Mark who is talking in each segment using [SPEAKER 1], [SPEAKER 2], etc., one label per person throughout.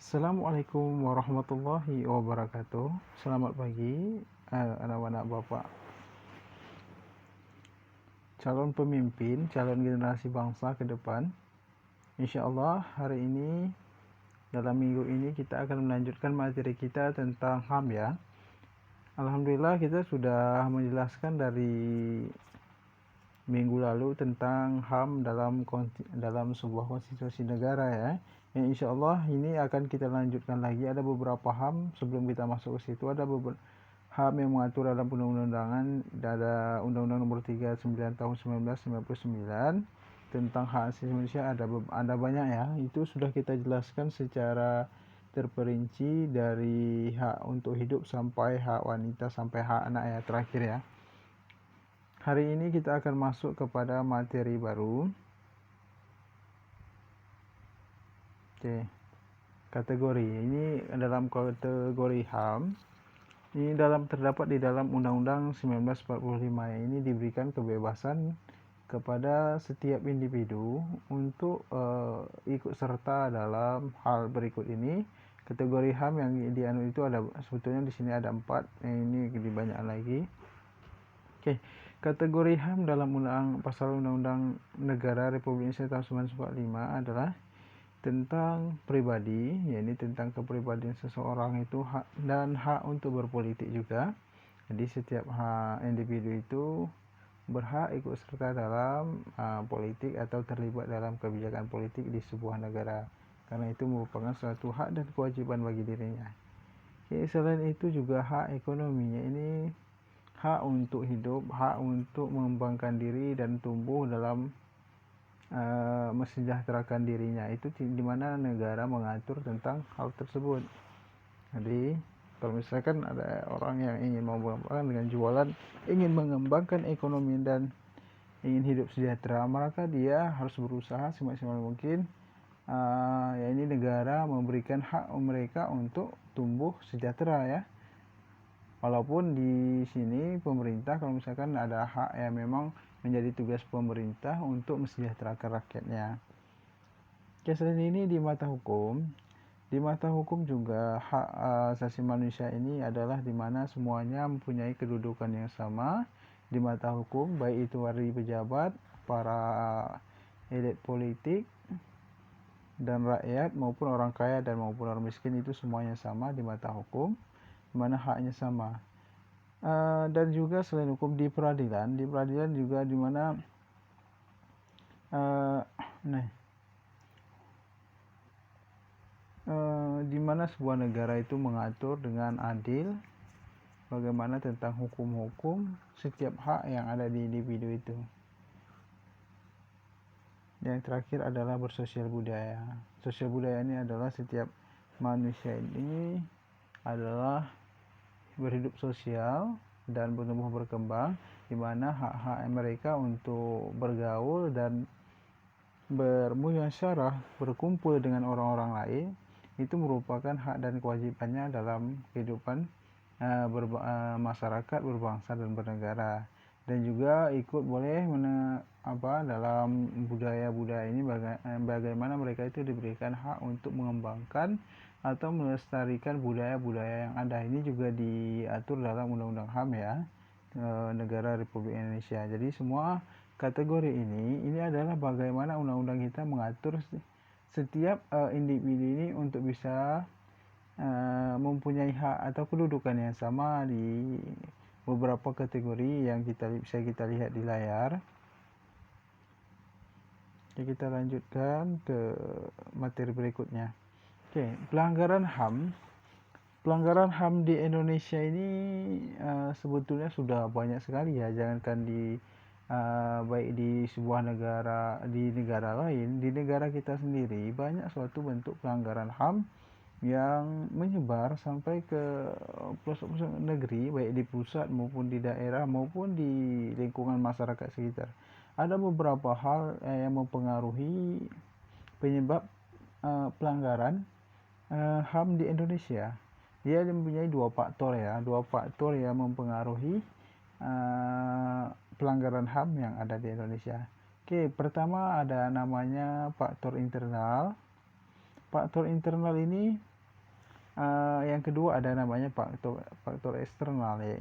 [SPEAKER 1] Assalamualaikum warahmatullahi wabarakatuh. Selamat pagi, anak-anak Bapak. Calon pemimpin, calon generasi bangsa ke depan. Insya Allah hari ini, dalam minggu ini kita akan melanjutkan materi kita tentang HAM ya. Alhamdulillah kita sudah menjelaskan dari minggu lalu tentang HAM dalam sebuah konstitusi negara ya. Yang insya Allah ini akan kita lanjutkan lagi. Ada beberapa HAM sebelum kita masuk ke situ, ada beberapa HAM yang mengatur dalam undang-undangan. Ada Undang-Undang Nomor 39 Tahun 1999 tentang hak asasi manusia. Ada banyak ya. Itu sudah kita jelaskan secara terperinci dari hak untuk hidup sampai hak wanita sampai hak anak ya, terakhir ya. Hari ini kita akan masuk kepada materi baru. Oke. Kategori ini dalam kategori HAM. Ini terdapat di dalam Undang-Undang 1945. Ini diberikan kebebasan kepada setiap individu untuk ikut serta dalam hal berikut ini. Kategori HAM yang dianut itu ada, sebetulnya di sini ada 4. Ini lebih banyak lagi. Oke. Kategori HAM dalam pasal Undang-Undang Negara Republik Indonesia tahun 1945 adalah tentang pribadi, yakni tentang kepribadian seseorang itu hak dan hak untuk berpolitik juga. Jadi setiap individu itu berhak ikut serta dalam politik atau terlibat dalam kebijakan politik di sebuah negara, karena itu merupakan suatu hak dan kewajiban bagi dirinya. Oke, selain itu juga hak ekonominya, ini hak untuk hidup, hak untuk mengembangkan diri dan tumbuh dalam mesejahterakan dirinya. Itu di mana negara mengatur tentang hal tersebut. Jadi kalau misalkan ada orang yang ingin mengembangkan dengan jualan, ingin mengembangkan ekonomi dan ingin hidup sejahtera, maka dia harus berusaha semaksimal mungkin. Ya, ini negara memberikan hak mereka untuk tumbuh sejahtera ya. Walaupun di sini pemerintah, kalau misalkan ada hak yang memang menjadi tugas pemerintah untuk mesejahterakan rakyatnya. Selain ini di mata hukum juga hak asasi manusia ini adalah di mana semuanya mempunyai kedudukan yang sama di mata hukum, baik itu dari pejabat, para elit politik, dan rakyat maupun orang kaya dan maupun orang miskin, itu semuanya sama di mata hukum, di mana haknya sama. Dan juga selain hukum di peradilan juga di mana di mana sebuah negara itu mengatur dengan adil bagaimana tentang hukum-hukum setiap hak yang ada di individu itu. Yang terakhir adalah bersosial budaya. Sosial budaya ini adalah setiap manusia ini adalah berhidup sosial dan bertumbuh berkembang, di mana hak-hak mereka untuk bergaul dan bermusyawarah, berkumpul dengan orang-orang lain, itu merupakan hak dan kewajibannya dalam kehidupan masyarakat berbangsa dan bernegara. Dan juga ikut boleh dalam budaya-budaya ini bagaimana mereka itu diberikan hak untuk mengembangkan atau melestarikan budaya-budaya yang ada. Ini juga diatur dalam Undang-Undang HAM ya, Negara Republik Indonesia. Jadi semua kategori ini adalah bagaimana undang-undang kita mengatur setiap individu ini untuk bisa mempunyai hak atau kedudukan yang sama di beberapa kategori yang bisa kita lihat di layar. Jadi kita lanjutkan ke materi berikutnya. Oke, pelanggaran HAM di Indonesia ini sebetulnya sudah banyak sekali ya, jangankan baik di sebuah negara, di negara lain, di negara kita sendiri banyak suatu bentuk pelanggaran HAM yang menyebar sampai ke pelosok-pelosok negeri, baik di pusat maupun di daerah maupun di lingkungan masyarakat sekitar. Ada beberapa hal yang mempengaruhi penyebab pelanggaran HAM di Indonesia. Dia mempunyai dua faktor yang mempengaruhi pelanggaran HAM yang ada di Indonesia. Oke, pertama ada namanya faktor internal. Faktor internal ini Yang kedua ada namanya faktor eksternal ya.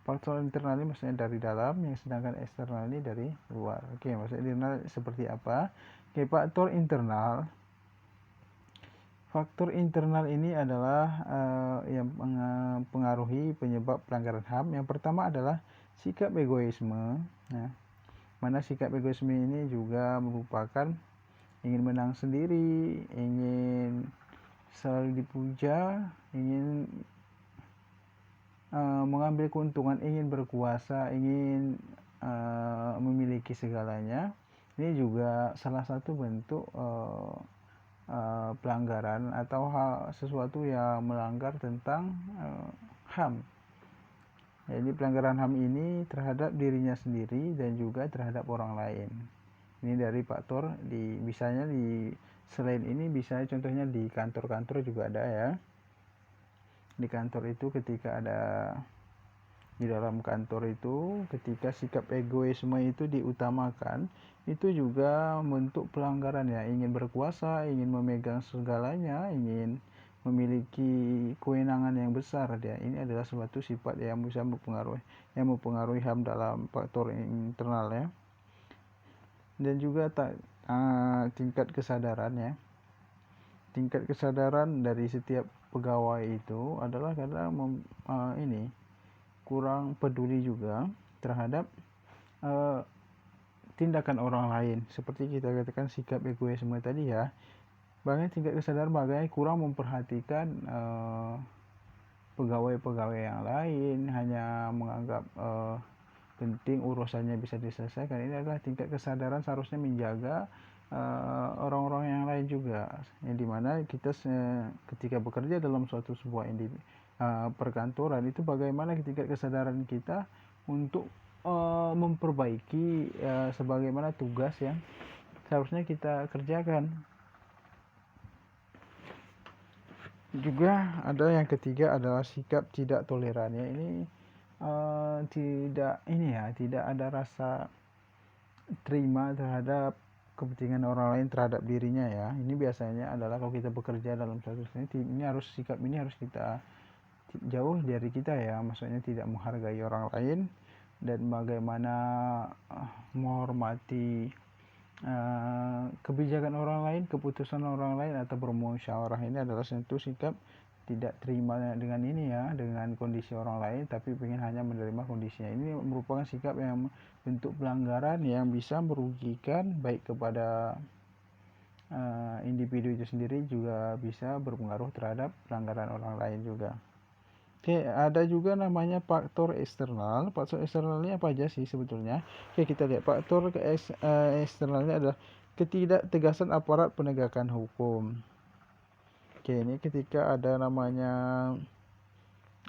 [SPEAKER 1] Faktor internal ini maksudnya dari dalam, yang sedangkan eksternal ini dari luar. Oke, maksudnya internal seperti apa? Oke, faktor internal ini adalah yang mempengaruhi penyebab pelanggaran HAM. Yang pertama adalah sikap egoisme. Nah, mana sikap egoisme ini juga merupakan ingin menang sendiri, ingin selalu dipuja, ingin mengambil keuntungan, ingin berkuasa, ingin memiliki segalanya. Ini juga salah satu bentuk pelanggaran atau sesuatu yang melanggar tentang HAM. Jadi pelanggaran HAM ini terhadap dirinya sendiri dan juga terhadap orang lain. Ini dari faktor bisanya selain ini bisa contohnya di kantor-kantor juga ada ya. Di kantor itu ketika ada di dalam kantor itu ketika sikap egoisme itu diutamakan, itu juga bentuk pelanggaran ya, ingin berkuasa, ingin memegang segalanya, ingin memiliki kewenangan yang besar dia. Ini adalah suatu sifat yang bisa mempengaruhi HAM dalam faktor internal ya. Dan juga tingkat kesadaran ya. Tingkat kesadaran dari setiap pegawai itu adalah karena kurang peduli juga terhadap tindakan orang lain. Seperti kita katakan sikap egoisme tadi ya. Bahkan tingkat kesadaran bagaimana kurang memperhatikan pegawai-pegawai yang lain, hanya menganggap penting urusannya bisa diselesaikan. Ini adalah tingkat kesadaran seharusnya menjaga orang-orang yang lain juga, yang dimana kita ketika bekerja dalam sebuah perkantoran itu bagaimana tingkat kesadaran kita untuk memperbaiki sebagaimana tugas yang seharusnya kita kerjakan. Juga ada yang ketiga adalah sikap tidak toleran ya. Ini tidak ada rasa terima terhadap kepentingan orang lain terhadap dirinya ya. Ini biasanya adalah kalau kita bekerja dalam suatu sikap ini harus kita jauh dari kita ya, maksudnya tidak menghargai orang lain dan bagaimana menghormati kebijakan orang lain, keputusan orang lain atau bermusyawarah. Ini adalah satu sikap tidak terima dengan ini ya, dengan kondisi orang lain, tapi ingin hanya menerima kondisinya. Ini merupakan sikap yang bentuk pelanggaran yang bisa merugikan baik kepada individu itu sendiri, juga bisa berpengaruh terhadap pelanggaran orang lain juga. Oke, ada juga namanya faktor eksternal. Faktor eksternal ini apa aja sih sebetulnya? Oke, kita lihat faktor eksternalnya adalah ketidaktegasan aparat penegakan hukum. Oke, ini ketika ada namanya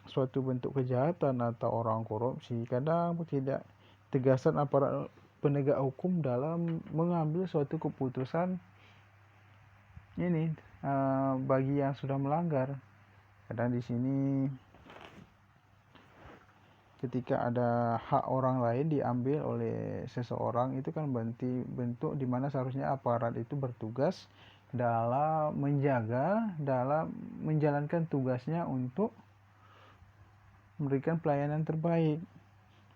[SPEAKER 1] suatu bentuk kejahatan atau orang korupsi, kadang tidak tegasan aparat penegak hukum dalam mengambil suatu keputusan ini bagi yang sudah melanggar. Kadang di sini ketika ada hak orang lain diambil oleh seseorang, itu kan bentuk di mana seharusnya aparat itu bertugas dalam menjalankan tugasnya untuk memberikan pelayanan terbaik,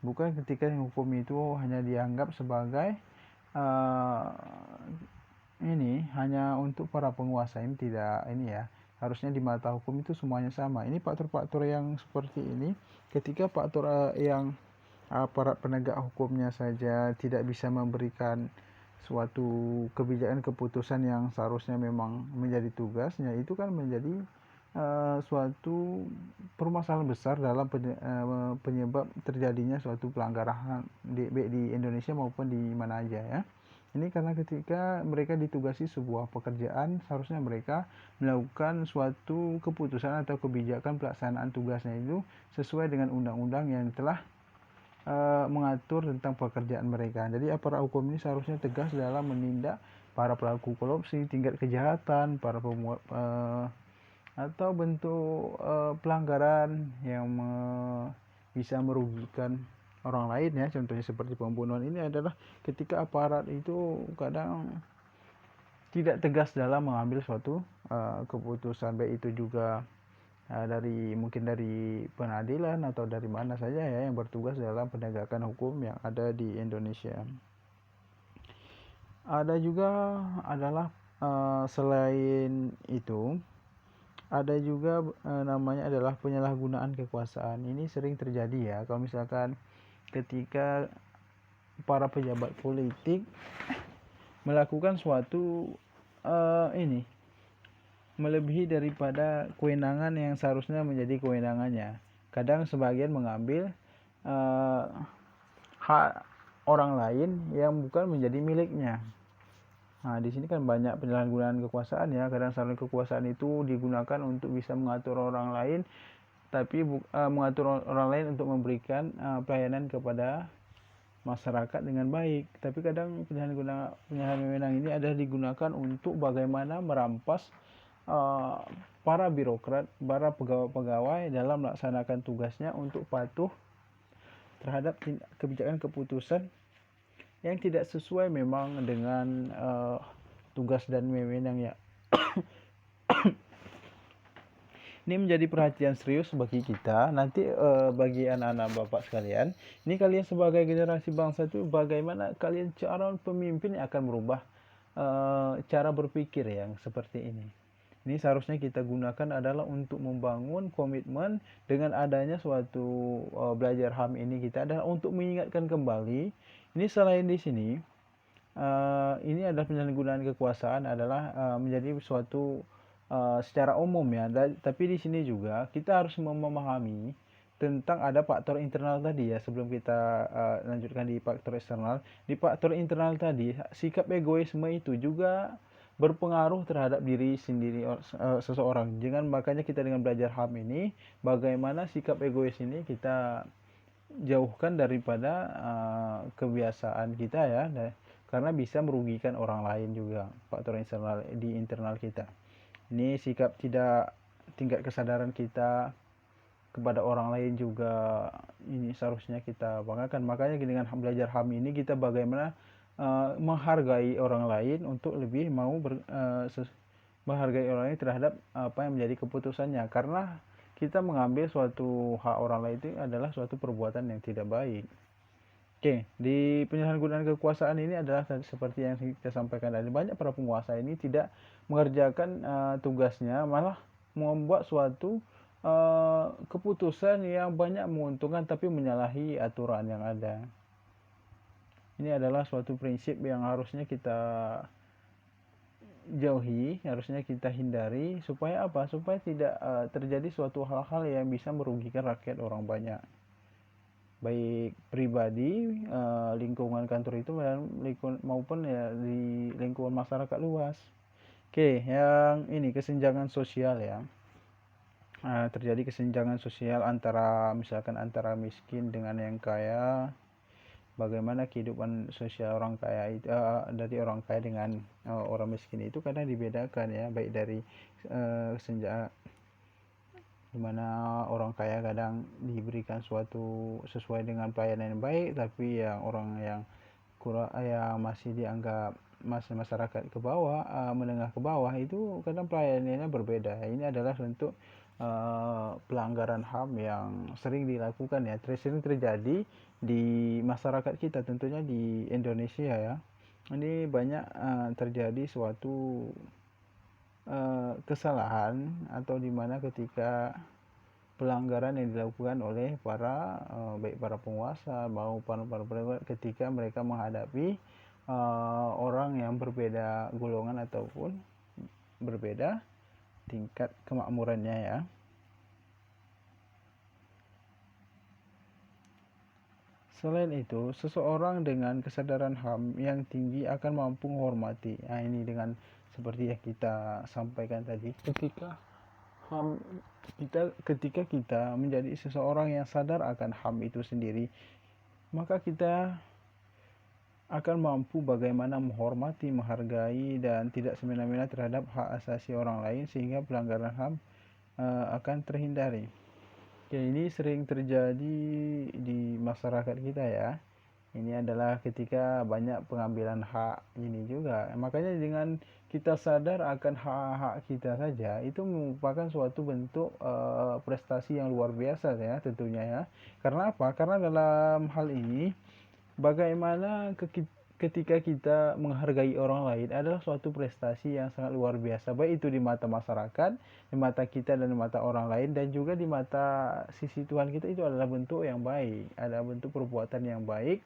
[SPEAKER 1] bukan ketika hukum itu hanya dianggap sebagai hanya untuk para penguasa. Ini tidak ya, harusnya di mata hukum itu semuanya sama. Ini faktor-faktor yang seperti ini, ketika faktor yang aparat penegak hukumnya saja tidak bisa memberikan suatu kebijakan keputusan yang seharusnya memang menjadi tugasnya, itu kan menjadi suatu permasalahan besar dalam penyebab terjadinya suatu pelanggaran di Indonesia maupun di mana aja ya. Ini karena ketika mereka ditugasi sebuah pekerjaan, seharusnya mereka melakukan suatu keputusan atau kebijakan pelaksanaan tugasnya itu sesuai dengan undang-undang yang telah mengatur tentang pekerjaan mereka. Jadi aparat hukum ini seharusnya tegas dalam menindak para pelaku korupsi, tingkat kejahatan, atau bentuk pelanggaran yang bisa merugikan orang lain ya. Contohnya seperti pembunuhan. Ini adalah ketika aparat itu kadang tidak tegas dalam mengambil suatu keputusan, baik itu juga mungkin dari pengadilan atau dari mana saja ya yang bertugas dalam penegakan hukum yang ada di Indonesia. Ada juga adalah selain itu ada juga namanya adalah penyalahgunaan kekuasaan. Ini sering terjadi ya kalau misalkan ketika para pejabat politik melakukan suatu melebihi daripada kewenangan yang seharusnya menjadi kewenangannya. Kadang sebagian mengambil hak orang lain yang bukan menjadi miliknya. Nah, di sini kan banyak penyalahgunaan kekuasaan ya. Kadang seharusnya kekuasaan itu digunakan untuk bisa mengatur orang lain, tapi mengatur orang lain untuk memberikan pelayanan kepada masyarakat dengan baik. Tapi kadang penyalahgunaan wewenang ini adalah digunakan untuk bagaimana merampas para birokrat, para pegawai-pegawai dalam melaksanakan tugasnya untuk patuh terhadap kebijakan keputusan yang tidak sesuai memang dengan tugas dan wewenang ya. Ini menjadi perhatian serius bagi kita nanti, bagi anak-anak bapak sekalian. Ini kalian sebagai generasi bangsa itu bagaimana kalian calon pemimpin yang akan merubah cara berpikir yang seperti ini. Ini seharusnya kita gunakan adalah untuk membangun komitmen dengan adanya suatu belajar HAM ini, kita adalah untuk mengingatkan kembali. Ini selain di sini, ini adalah penyalahgunaan kekuasaan adalah menjadi suatu secara umum ya. Tapi di sini juga kita harus memahami tentang ada faktor internal tadi ya. Sebelum kita lanjutkan di faktor eksternal, di faktor internal tadi sikap egoisme itu juga berpengaruh terhadap diri sendiri seseorang. Jangan, makanya kita dengan belajar HAM ini bagaimana sikap egois ini kita jauhkan daripada kebiasaan kita ya, karena bisa merugikan orang lain juga. Faktor eksternal di internal kita ini, sikap tidak, tingkat kesadaran kita kepada orang lain juga ini seharusnya kita banggakan. Makanya dengan belajar HAM ini kita bagaimana menghargai orang lain untuk lebih mau menghargai orang lain terhadap apa yang menjadi keputusannya, karena kita mengambil suatu hak orang lain itu adalah suatu perbuatan yang tidak baik. Oke, di penyalahgunaan kekuasaan ini adalah seperti yang kita sampaikan tadi, banyak para penguasa ini tidak mengerjakan tugasnya, malah membuat suatu keputusan yang banyak menguntungkan tapi menyalahi aturan yang ada. Ini adalah suatu prinsip yang harusnya kita jauhi, harusnya kita hindari, supaya apa? Supaya tidak terjadi suatu hal-hal yang bisa merugikan rakyat orang banyak, baik pribadi, lingkungan kantor itu maupun ya di lingkungan masyarakat luas. Oke, yang ini kesenjangan sosial ya. Terjadi kesenjangan sosial antara misalkan antara miskin dengan yang kaya. Bagaimana kehidupan sosial orang kaya itu dari orang kaya dengan orang miskin itu kadang dibedakan ya, baik dari senja dimana orang kaya kadang diberikan suatu sesuai dengan pelayanan yang baik, tapi yang orang yang kurang yang masih dianggap masyarakat ke bawah, menengah ke bawah itu kadang pelayanannya berbeda. Ini adalah bentuk pelanggaran HAM yang sering dilakukan ya, sering terjadi di masyarakat kita, tentunya di Indonesia ya. Ini banyak terjadi suatu kesalahan atau dimana ketika pelanggaran yang dilakukan oleh para baik para penguasa maupun para pejabat ketika mereka menghadapi orang yang berbeda golongan ataupun berbeda tingkat kemakmurannya ya. Selain itu, seseorang dengan kesadaran HAM yang tinggi akan mampu menghormati. Nah, ini dengan seperti yang kita sampaikan tadi, ketika kita menjadi seseorang yang sadar akan HAM itu sendiri, maka kita akan mampu bagaimana menghormati, menghargai, dan tidak semena-mena terhadap hak asasi orang lain, sehingga pelanggaran HAM akan terhindari. Oke, ini sering terjadi di masyarakat kita ya. Ini adalah ketika banyak pengambilan hak ini juga. Makanya dengan kita sadar akan hak-hak kita saja, itu merupakan suatu bentuk prestasi yang luar biasa ya tentunya ya. Karena apa? Karena dalam hal ini bagaimana ketika kita menghargai orang lain adalah suatu prestasi yang sangat luar biasa, baik itu di mata masyarakat, di mata kita dan di mata orang lain, dan juga di mata sisi Tuhan kita. Itu adalah bentuk yang baik, adalah bentuk perbuatan yang baik,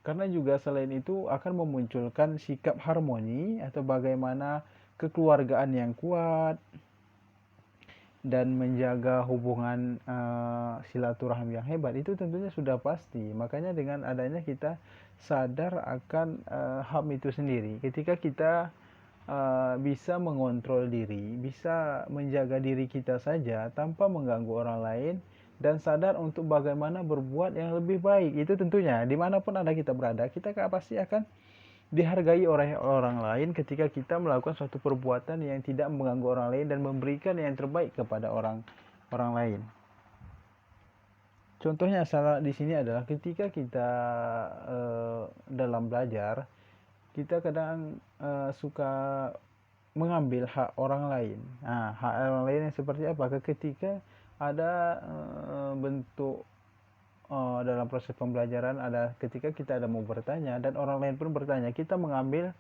[SPEAKER 1] karena juga selain itu akan memunculkan sikap harmoni atau bagaimana kekeluargaan yang kuat dan menjaga hubungan silaturahmi yang hebat. Itu tentunya sudah pasti. Makanya dengan adanya kita sadar akan HAM itu sendiri, ketika kita bisa mengontrol diri, bisa menjaga diri kita saja tanpa mengganggu orang lain, dan sadar untuk bagaimana berbuat yang lebih baik. Itu tentunya dimanapun ada kita berada, kita pasti akan dihargai oleh orang lain ketika kita melakukan suatu perbuatan yang tidak mengganggu orang lain dan memberikan yang terbaik kepada orang lain. Contohnya salah di sini adalah ketika kita dalam belajar, kita kadang suka mengambil hak orang lain. Nah, hak orang lain yang seperti apa? Ketika ada bentuk dalam proses pembelajaran, ada ketika kita ada mau bertanya dan orang lain pun bertanya, kita mengambil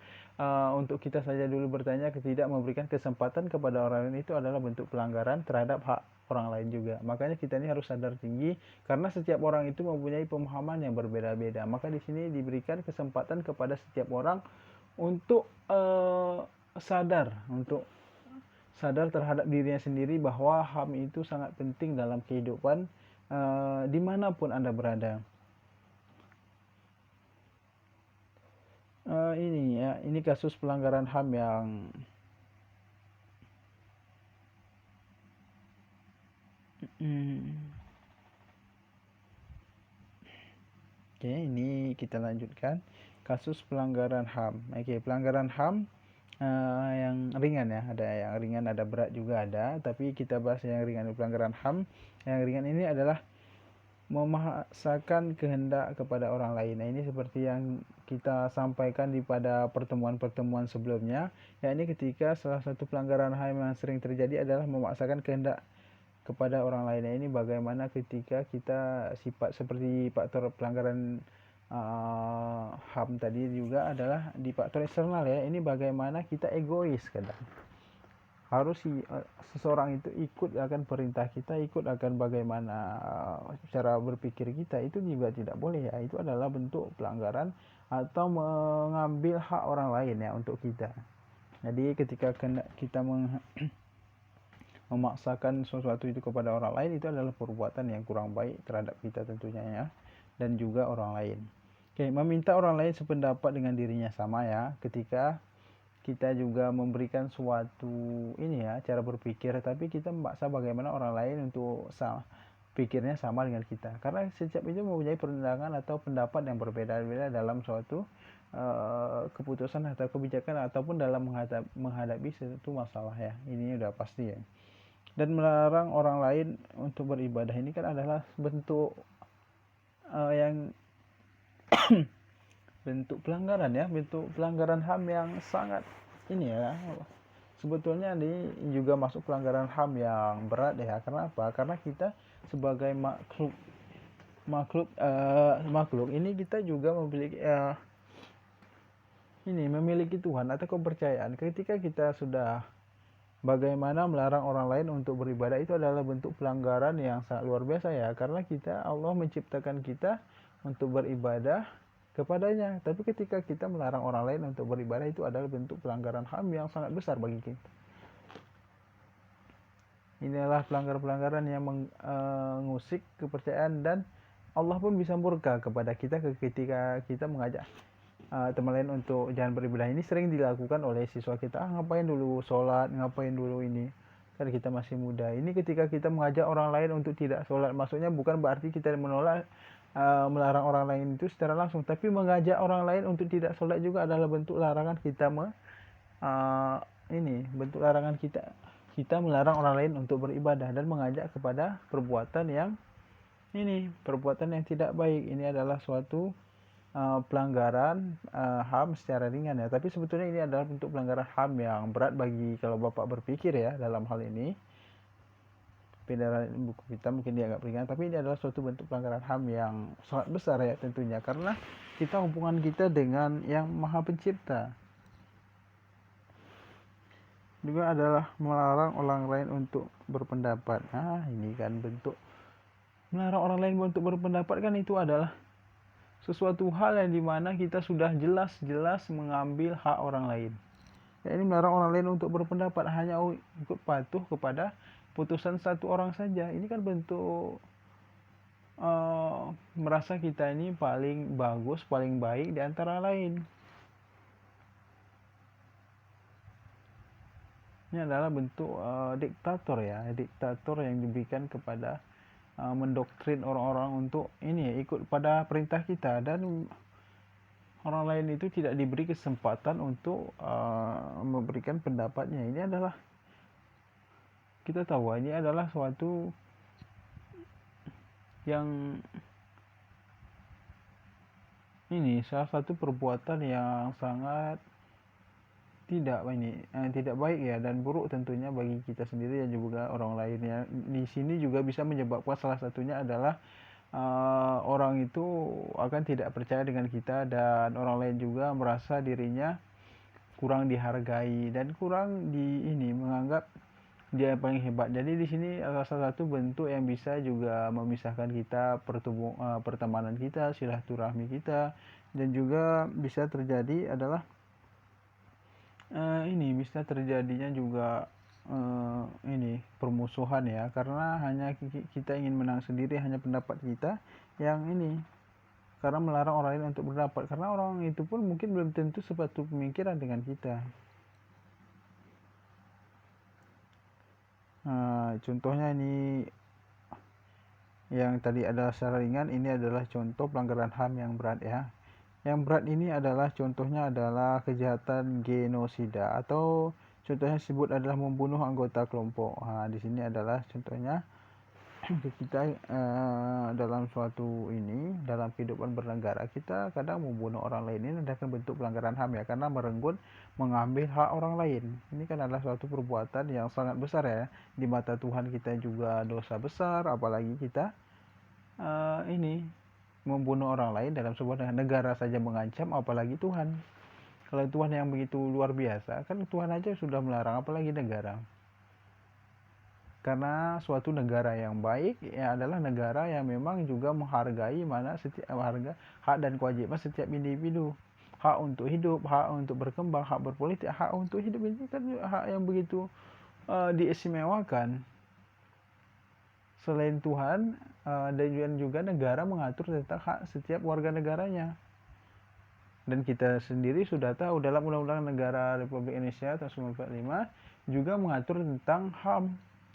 [SPEAKER 1] untuk kita saja dulu bertanya, tidak memberikan kesempatan kepada orang lain, itu adalah bentuk pelanggaran terhadap hak orang lain juga. Makanya kita ini harus sadar tinggi, karena setiap orang itu mempunyai pemahaman yang berbeda-beda. Maka di sini diberikan kesempatan kepada setiap orang untuk sadar terhadap dirinya sendiri bahwa HAM itu sangat penting dalam kehidupan dimanapun Anda berada. Ini kasus pelanggaran HAM yang Oke, ini kita lanjutkan kasus pelanggaran HAM. Oke, pelanggaran HAM yang ringan ya, ada yang ringan, ada berat juga ada, tapi kita bahas yang ringan. Pelanggaran HAM yang ringan ini adalah memaksakan kehendak kepada orang lain. Nah, ini seperti yang kita sampaikan di pada pertemuan-pertemuan sebelumnya, yakni ketika salah satu pelanggaran HAM yang sering terjadi adalah memaksakan kehendak kepada orang lain. Nah, ini bagaimana ketika kita sifat seperti faktor pelanggaran HAM tadi juga adalah di faktor eksternal ya. Ini bagaimana kita egois kadang. Harus seseorang itu ikut akan perintah kita, ikut akan bagaimana cara berpikir kita, itu juga tidak boleh ya. Itu adalah bentuk pelanggaran atau mengambil hak orang lain ya untuk kita. Jadi ketika kita memaksakan sesuatu itu kepada orang lain, itu adalah perbuatan yang kurang baik terhadap kita tentunya ya, dan juga orang lain. Oke, meminta orang lain sependapat dengan dirinya sama ya, ketika kita juga memberikan suatu cara berpikir, tapi kita memaksa bagaimana orang lain untuk pikirnya sama dengan kita, karena setiap itu mempunyai pandangan atau pendapat yang berbeda-beda dalam suatu keputusan atau kebijakan ataupun dalam menghadapi suatu masalah ya. Ini udah pasti ya. Dan melarang orang lain untuk beribadah ini kan adalah bentuk yang bentuk pelanggaran ya, bentuk pelanggaran HAM yang sangat sebetulnya ini juga masuk pelanggaran HAM yang berat ya. Karena apa? Karena kita sebagai makhluk ini kita juga memiliki Tuhan atau kepercayaan. Ketika kita sudah bagaimana melarang orang lain untuk beribadah, itu adalah bentuk pelanggaran yang sangat luar biasa ya. Karena Allah menciptakan kita untuk beribadah kepadanya. Tapi ketika kita melarang orang lain untuk beribadah, itu adalah bentuk pelanggaran HAM yang sangat besar bagi kita. Inilah pelanggaran-pelanggaran yang mengusik kepercayaan, dan Allah pun bisa murka kepada kita ketika kita mengajak teman lain untuk jangan beribadah. Ini sering dilakukan oleh siswa kita, ngapain dulu sholat, ngapain dulu ini, kan kita masih muda. Ini ketika kita mengajak orang lain untuk tidak sholat, maksudnya bukan berarti kita menolak melarang orang lain itu secara langsung, tapi mengajak orang lain untuk tidak sholat juga adalah bentuk larangan kita bentuk larangan kita melarang orang lain untuk beribadah dan mengajak kepada perbuatan yang ini perbuatan yang tidak baik. Ini adalah suatu pelanggaran HAM secara ringan ya. Tapi sebetulnya ini adalah bentuk pelanggaran HAM yang berat bagi kalau Bapak berpikir ya dalam hal ini. Tapi dalam buku kita mungkin dianggap ringan, tapi ini adalah suatu bentuk pelanggaran HAM yang sangat besar ya tentunya. Karena kita hubungan kita dengan yang Maha Pencipta. Juga adalah melarang orang lain untuk berpendapat. Nah, ini kan bentuk melarang orang lain untuk berpendapat kan itu adalah sesuatu hal yang dimana kita sudah jelas-jelas mengambil hak orang lain. Ya, ini melarang orang lain untuk berpendapat, hanya ikut patuh kepada putusan satu orang saja. Ini kan bentuk merasa kita ini paling bagus, paling baik di antara lain. Ini adalah bentuk diktator ya, diktator yang diberikan kepada mendoktrin orang-orang untuk ini ikut pada perintah kita, dan orang lain itu tidak diberi kesempatan untuk memberikan pendapatnya. Ini adalah kita tahu ini adalah suatu yang ini salah satu perbuatan yang sangat tidak baik ya, dan buruk tentunya bagi kita sendiri dan juga orang lain ya. Di sini juga bisa menyebabkan salah satunya adalah orang itu akan tidak percaya dengan kita, dan orang lain juga merasa dirinya kurang dihargai dan kurang menganggap dia yang paling hebat. Jadi di sini adalah salah satu bentuk yang bisa juga memisahkan kita, pertemanan kita, silaturahmi kita, dan juga bisa terjadi adalah ini bisa terjadinya juga permusuhan ya, karena hanya kita ingin menang sendiri, hanya pendapat kita yang ini, karena melarang orang lain untuk berpendapat, karena orang itu pun mungkin belum tentu sepatu pemikiran dengan kita. Contohnya ini yang tadi adalah secara ringan, ini adalah contoh pelanggaran HAM yang berat ya. Yang berat ini adalah contohnya adalah kejahatan genosida, atau contohnya disebut adalah membunuh anggota kelompok. Di sini adalah contohnya kita dalam suatu dalam kehidupan bernegara, kita kadang membunuh orang lain. Ini adalah bentuk pelanggaran HAM ya, karena merenggut, mengambil hak orang lain. Ini kan adalah suatu perbuatan yang sangat besar ya, di mata Tuhan kita juga dosa besar, apalagi kita membunuh orang lain dalam sebuah negara saja mengancam, apalagi Tuhan. Kalau Tuhan yang begitu luar biasa, kan Tuhan aja sudah melarang, apalagi negara. Karena suatu negara yang baik ya adalah negara yang memang juga menghargai hak dan kewajiban setiap individu. Hak untuk hidup, hak untuk berkembang, hak berpolitik, hak untuk hidup, ini kan hak yang begitu diistimewakan. Selain Tuhan, dan juga negara mengatur tentang hak setiap warga negaranya. Dan kita sendiri sudah tahu dalam Undang-Undang Negara Republik Indonesia tahun 1945 juga mengatur tentang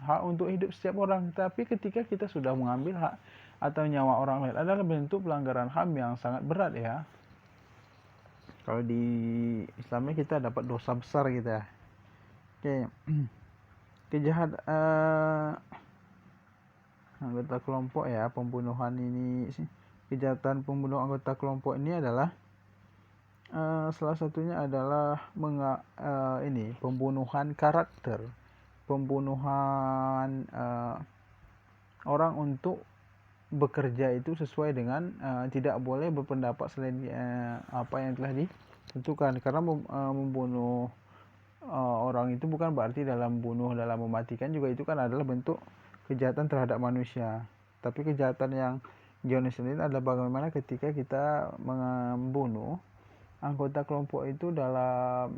[SPEAKER 1] hak untuk hidup setiap orang. Tapi ketika kita sudah mengambil hak atau nyawa orang lain, adalah bentuk pelanggaran HAM yang sangat berat ya. Kalau di Islamnya kita dapat dosa besar kita. Oke. Anggota kelompok ya, pembunuhan ini, kejahatan pembunuh anggota kelompok ini adalah salah satunya adalah pembunuhan karakter, pembunuhan orang untuk bekerja itu sesuai dengan tidak boleh berpendapat selain apa yang telah ditentukan. Karena membunuh orang itu bukan berarti dalam mematikan, juga itu kan adalah bentuk kejahatan terhadap manusia. Tapi kejahatan yang genosid adalah bagaimana ketika kita membunuh anggota kelompok itu dalam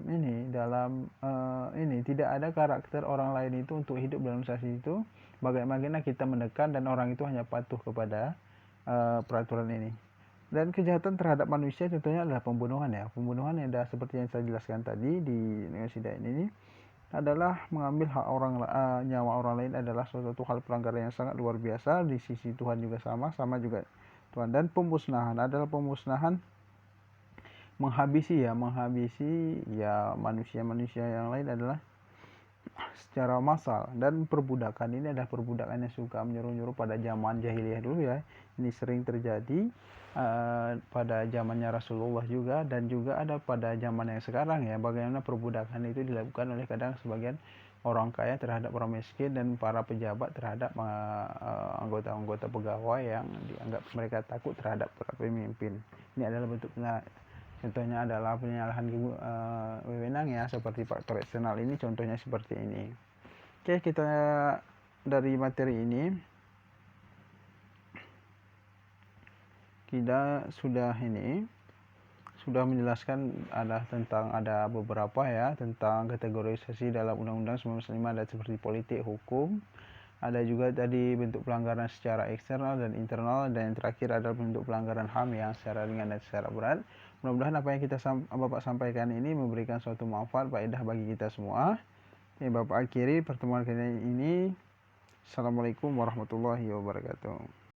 [SPEAKER 1] tidak ada karakter orang lain itu untuk hidup dalam situasi itu. Bagaimana kita menekan dan orang itu hanya patuh kepada peraturan ini. Dan kejahatan terhadap manusia contohnya adalah pembunuhan ya. Pembunuhan yang seperti yang saya jelaskan tadi di genosida ini adalah mengambil hak nyawa orang lain, adalah suatu hal pelanggaran yang sangat luar biasa di sisi Tuhan juga sama juga Tuhan. Dan pemusnahan adalah menghabisi ya manusia yang lain adalah secara massal, dan perbudakan ini adalah perbudakan yang suka menyuruh-nyuruh pada zaman jahiliyah dulu ya. Ini sering terjadi pada zamannya Rasulullah juga, dan juga ada pada zaman yang sekarang ya, bagaimana perbudakan itu dilakukan oleh kadang sebagian orang kaya terhadap orang miskin, dan para pejabat terhadap anggota-anggota pegawai yang dianggap mereka takut terhadap para pemimpin. Ini adalah bentuk, contohnya adalah penyalahan wewenang ya, seperti faktor eksternal ini contohnya seperti ini. Oke, kita dari materi ini kita sudah menjelaskan ada beberapa ya tentang kategorisasi dalam Undang-Undang 1945, ada seperti politik, hukum, ada juga tadi bentuk pelanggaran secara eksternal dan internal, dan yang terakhir adalah bentuk pelanggaran HAM yang secara ringan dan secara berat. Mudah-mudahan apa yang Bapak sampaikan ini memberikan suatu manfaat faedah bagi kita semua. Bapak akhiri pertemuan kali ini. Assalamualaikum warahmatullahi wabarakatuh.